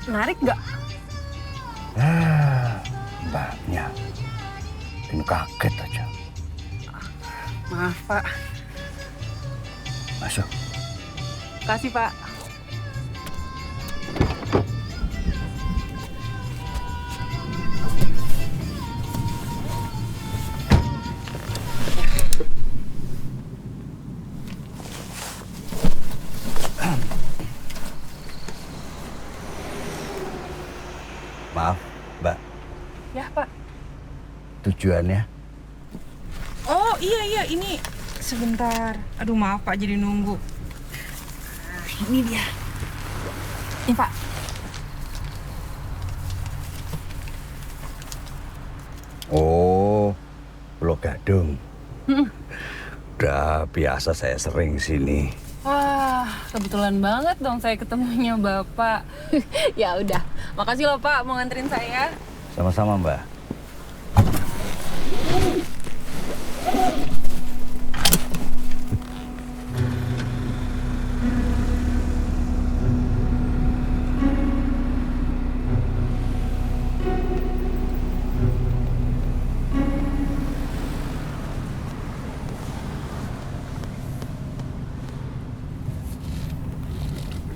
Menarik nggak? Mbaknya. Bikin kaget aja. Maaf, Pak. Masuk. Kasih, Pak. Maaf, Mbak. Ya, Pak. Tujuannya? Oh, iya, ini. Sebentar. Aduh, maaf, Pak, jadi nunggu. Nah, ini dia. Ini, Pak. Oh, Pulau Gadung. Udah biasa saya sering sini. Wah, kebetulan banget dong saya ketemunya Bapak. Ya udah, makasih loh Pak mau nganterin saya. Sama-sama, Mbak.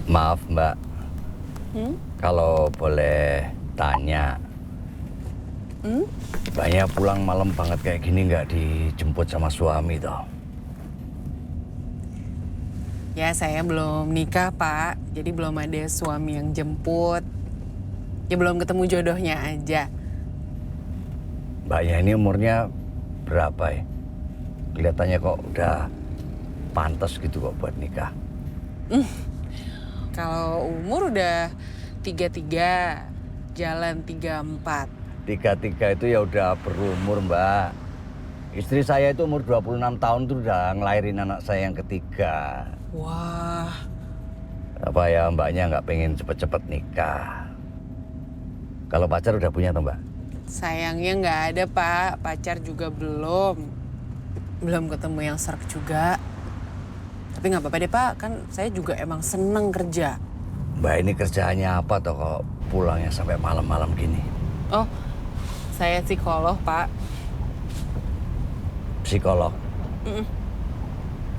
Maaf, Mbak. Kalau boleh tanya, Mbaknya pulang malam banget kayak gini nggak dijemput sama suami toh? Ya saya belum nikah Pak, jadi belum ada suami yang jemput. Ya belum ketemu jodohnya aja. Mbaknya ini umurnya berapa ya? Kelihatannya kok udah pantas gitu kok buat nikah. Kalau umur udah 33, jalan 34. 33 itu ya udah berumur, Mbak. Istri saya itu umur 26 tahun tuh udah ngelahirin anak saya yang ketiga. Wah, Apa ya mbaknya nggak pengen cepet-cepet nikah? Kalau pacar udah punya toh, Mbak? sayangnya nggak ada Pak, pacar juga belum. Belum ketemu yang serk juga. Tapi nggak apa-apa deh Pak, kan saya juga emang seneng kerja. Mbak ini kerjaannya apa toh kok pulangnya sampai malam-malam gini? Oh, saya psikolog Pak. Psikolog?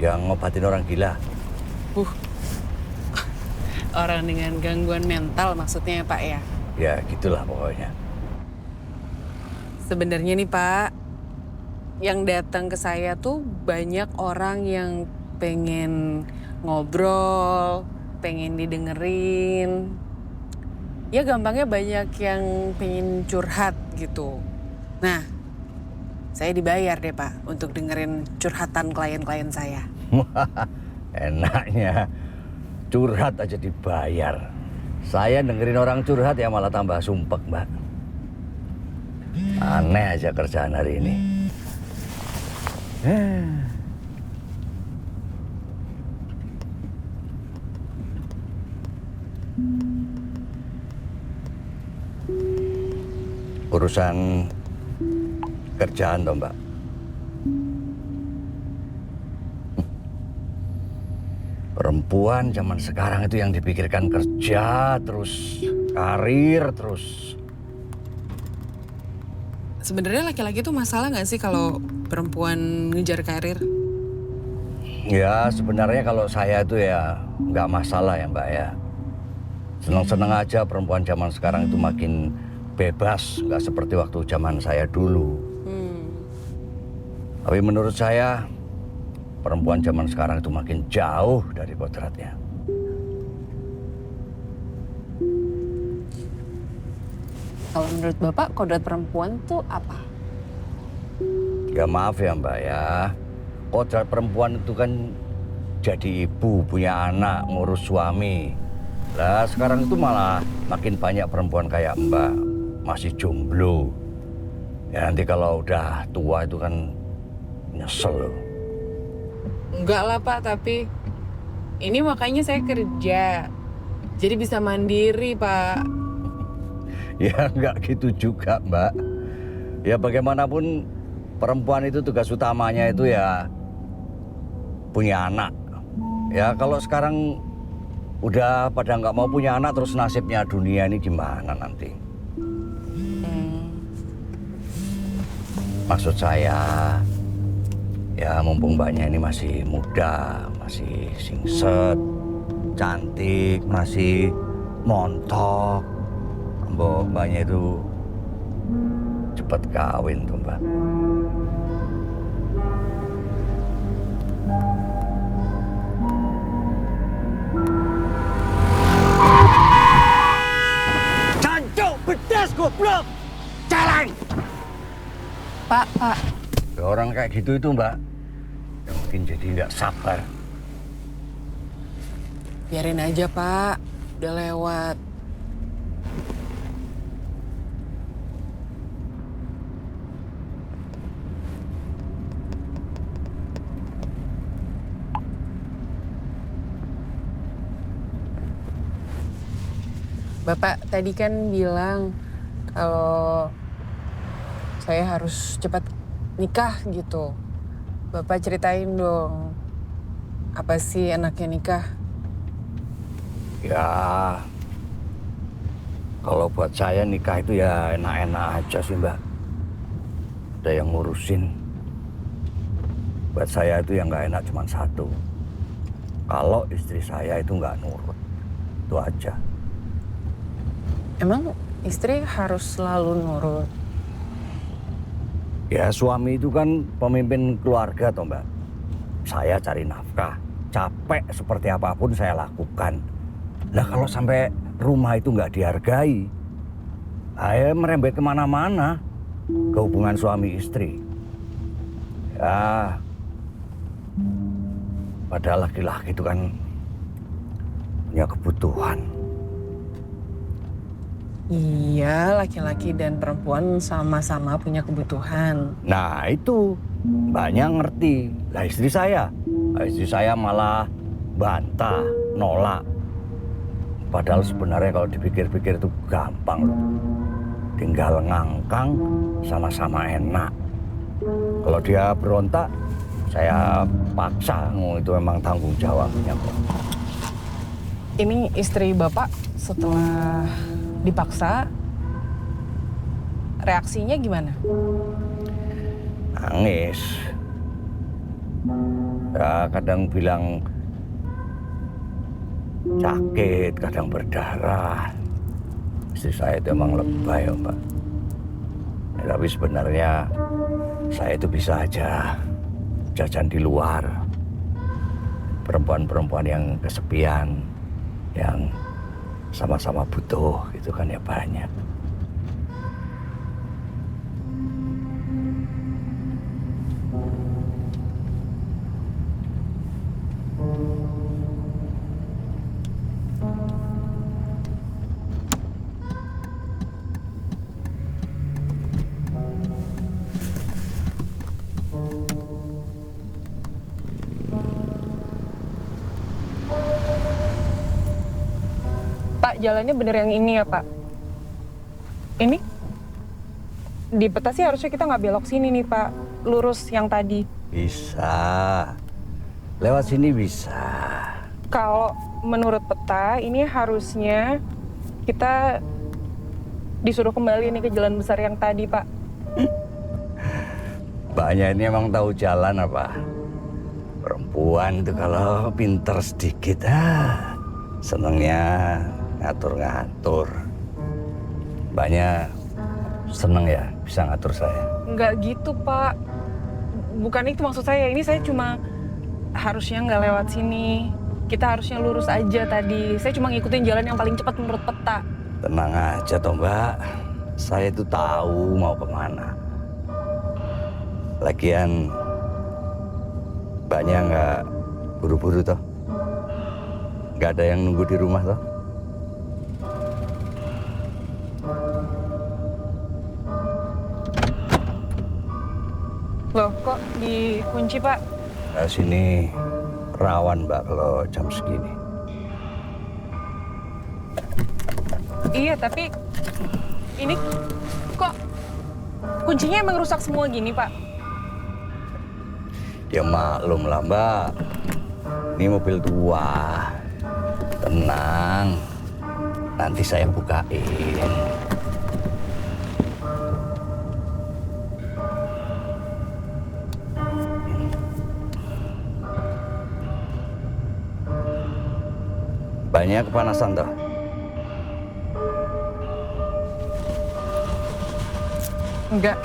Yang ngobatin orang gila? Orang dengan gangguan mental maksudnya ya Pak ya? Ya gitulah pokoknya. Sebenarnya nih Pak, yang datang ke saya tuh banyak orang yang pengen ngobrol, pengen didengerin. Ya gampangnya banyak yang pengen curhat gitu. Nah, saya dibayar deh Pak untuk dengerin curhatan klien-klien saya. Enaknya curhat aja dibayar. Saya dengerin orang curhat ya malah tambah sumpek, Mbak. Aneh aja kerjaan hari ini. Urusan kerjaan toh, Mbak. Perempuan zaman sekarang itu yang dipikirkan kerja terus, karir terus. Sebenarnya laki-laki tuh masalah nggak sih kalau perempuan ngejar karir? Ya sebenarnya kalau saya itu ya nggak masalah ya Mbak ya. Senang-senang aja perempuan zaman sekarang itu makin bebas, nggak seperti waktu zaman saya dulu. Tapi menurut saya perempuan zaman sekarang itu makin jauh dari kodratnya. Kalau menurut Bapak, kodrat perempuan tuh apa? Ya maaf ya Mbak ya, kodrat perempuan itu kan jadi ibu, punya anak, ngurus suami. Lah sekarang itu malah makin banyak perempuan kayak Mbak, masih jomblo. Ya nanti kalau udah tua itu kan nyesel loh. Enggak lah Pak, tapi ini makanya saya kerja. Jadi bisa mandiri Pak. Ya nggak gitu juga Mbak. Ya bagaimanapun perempuan itu tugas utamanya itu ya punya anak. Ya kalau sekarang udah pada nggak mau punya anak, terus nasibnya dunia ini gimana nanti? Maksud saya, ya mumpung mbaknya ini masih muda, masih singset, cantik, masih montok, mbaknya itu cepet kawin tuh mbak. Jancuk, bedas goblok, celeng. Pak. Orang kayak gitu itu mbak, ya mungkin jadi nggak sabar. Biarin aja, Pak. Udah lewat. Bapak tadi kan bilang kalau saya harus cepat nikah gitu. Bapak ceritain dong, apa sih enaknya nikah? Ya, kalau buat saya nikah itu ya enak-enak aja sih mbak. Ada yang ngurusin. Buat saya itu yang nggak enak cuma satu. Kalau istri saya itu nggak nurut, itu aja. Emang istri harus selalu nurut? Ya suami itu kan pemimpin keluarga toh mbak. Saya cari nafkah, capek seperti apapun saya lakukan. Nah kalau sampai rumah itu nggak dihargai, saya merembet kemana-mana ke hubungan suami istri. Ya, padahal laki-laki itu kan punya kebutuhan. Iya, laki-laki dan perempuan sama-sama punya kebutuhan. Nah itu mbaknya ngerti. Lah istri saya malah bantah, nolak. Padahal sebenarnya kalau dipikir-pikir itu gampang loh. Tinggal ngangkang sama-sama enak. Kalau dia berontak, saya paksa. Itu memang tanggung jawabnya kok. Ini istri Bapak setelah dipaksa, reaksinya gimana? Nangis. Ya kadang bilang sakit, kadang berdarah. Istri saya itu emang lebay ya mbak. Ya, tapi sebenarnya saya itu bisa aja jajan di luar. Perempuan-perempuan yang kesepian, yang sama-sama butuh gitu kan ya banyak. Pak, jalannya bener yang ini ya, Pak? Ini? Di peta sih harusnya kita nggak belok sini nih, Pak. Lurus yang tadi. Bisa. Lewat sini bisa. Kalau menurut peta, ini harusnya kita disuruh kembali nih ke jalan besar yang tadi, Pak. Mbaknya ini emang tahu jalan apa? Perempuan itu kalau pinter sedikit, senengnya ngatur-ngatur. Mbaknya seneng ya bisa ngatur saya? Nggak gitu, Pak. Bukan itu maksud saya. Ini saya cuma harusnya nggak lewat sini. Kita harusnya lurus aja tadi. Saya cuma ngikutin jalan yang paling cepat menurut peta. Tenang aja toh mbak. Saya itu tahu mau kemana. Lagian mbaknya nggak buru-buru toh. Nggak ada yang nunggu di rumah toh. Loh, kok dikunci, Pak? Nah, sini rawan mbak kalau jam segini. Iya, tapi ini kok kuncinya emang rusak semua gini, Pak? Ya maklum lah mbak. Ini mobil tua. Tenang, nanti saya bukain. Banyak kepanasan toh? Enggak.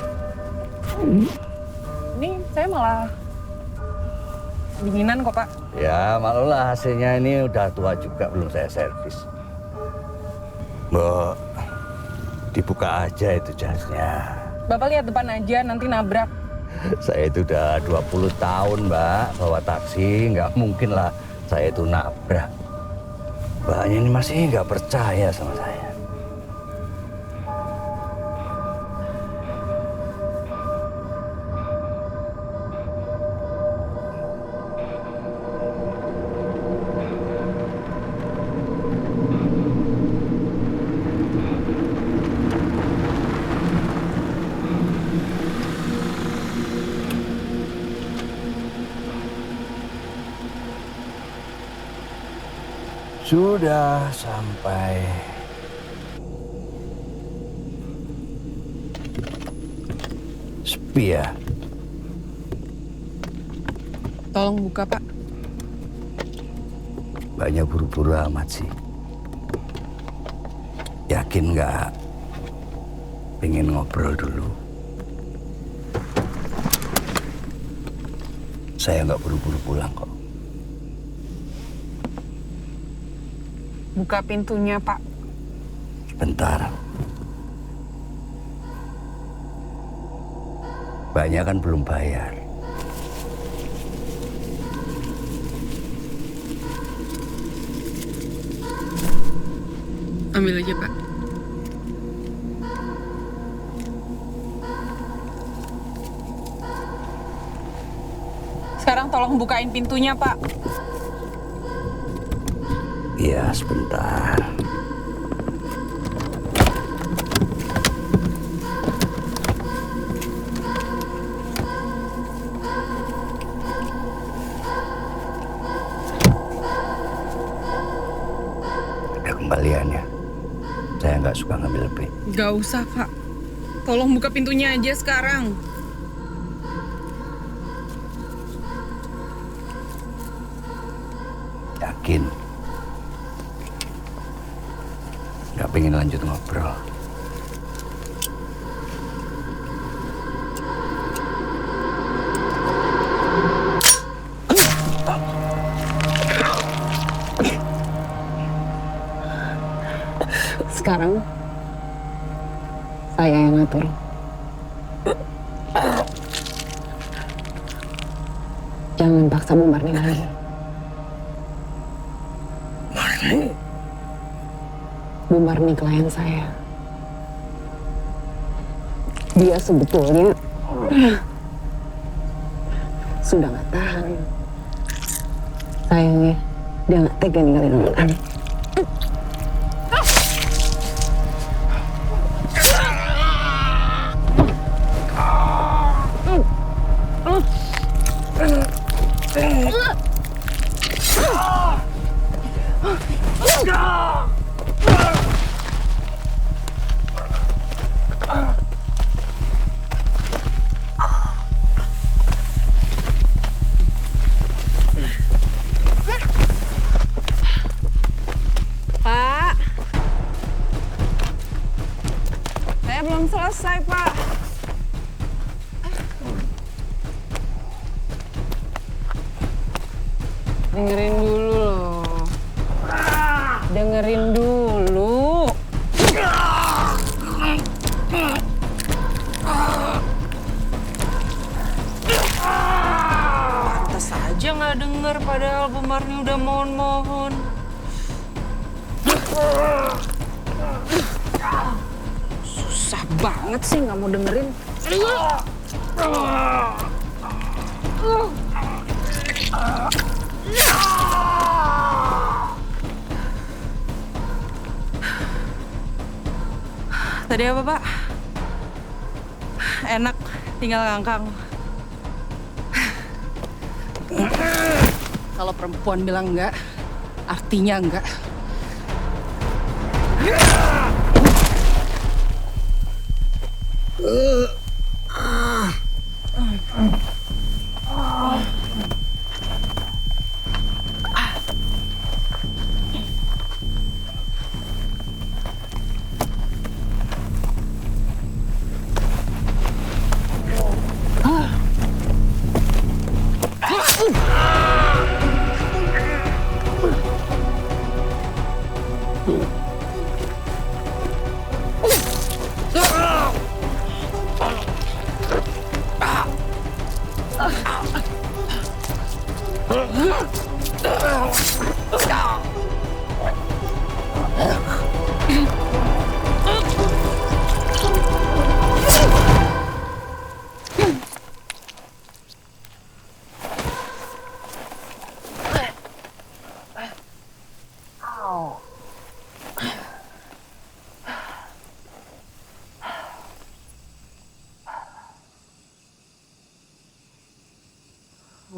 Ini saya malah dinginan kok, Pak. Ya, malulah hasilnya ini udah tua juga belum saya servis. Mbok, dibuka aja itu jasnya. Bapak lihat depan aja, nanti nabrak. Saya itu udah 20 tahun, Mbak, bawa taksi. Nggak mungkin lah saya itu nabrak. Mbaknya ini masih nggak percaya sama saya. Sudah sampai. Sepi ya? Tolong buka, Pak. Banyak buru-buru amat sih. Yakin nggak? Pengen ngobrol dulu. Saya nggak buru-buru pulang kok. Buka pintunya, Pak. Bentar. Banyak kan belum bayar. Ambil aja, Pak. Sekarang tolong bukain pintunya, Pak. Iya, sebentar. Ada kembaliannya. Saya nggak suka ngambil lebih. Gak usah, Pak. Tolong buka pintunya aja sekarang. Yakin? Nggak pengen lanjut ngobrol. Sekarang saya yang ngatur. Jangan paksa Bu Marni lagi. Marni? Bu Marni klien saya. Dia sebetulnya sudah nggak tahan. Sayangnya dia nggak tega ninggalin anak-anak. Pak, saya belum selesai, Pak. Dengerin dulu loh. Dengerin dulu. Pantes aja nggak denger, padahal Bu Marni udah mohon-mohon. Susah banget sih nggak mau dengerin. Tadi apa, Pak? Enak, tinggal ngangkang. Kalau perempuan bilang enggak, artinya enggak.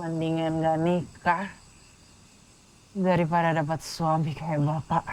Mendingan gak nikah daripada dapat suami kayak bapak.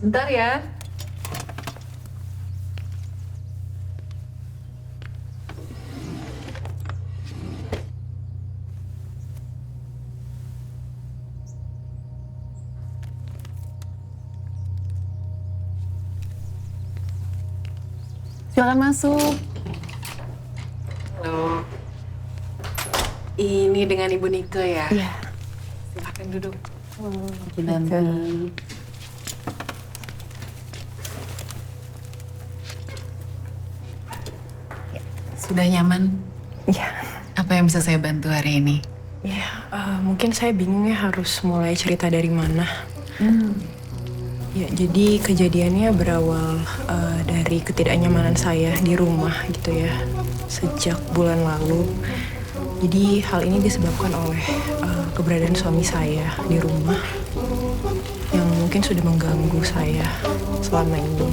Sebentar ya. Silakan masuk. Halo. Ini dengan Ibu Nike ya? Iya. Silakan duduk. Nanti. Sudah nyaman? Iya. Apa yang bisa saya bantu hari ini? Ya, mungkin saya bingung ya harus mulai cerita dari mana. Ya, jadi kejadiannya berawal dari ketidaknyamanan saya di rumah gitu ya, sejak bulan lalu. Jadi hal ini disebabkan oleh keberadaan suami saya di rumah yang mungkin sudah mengganggu saya selama ini.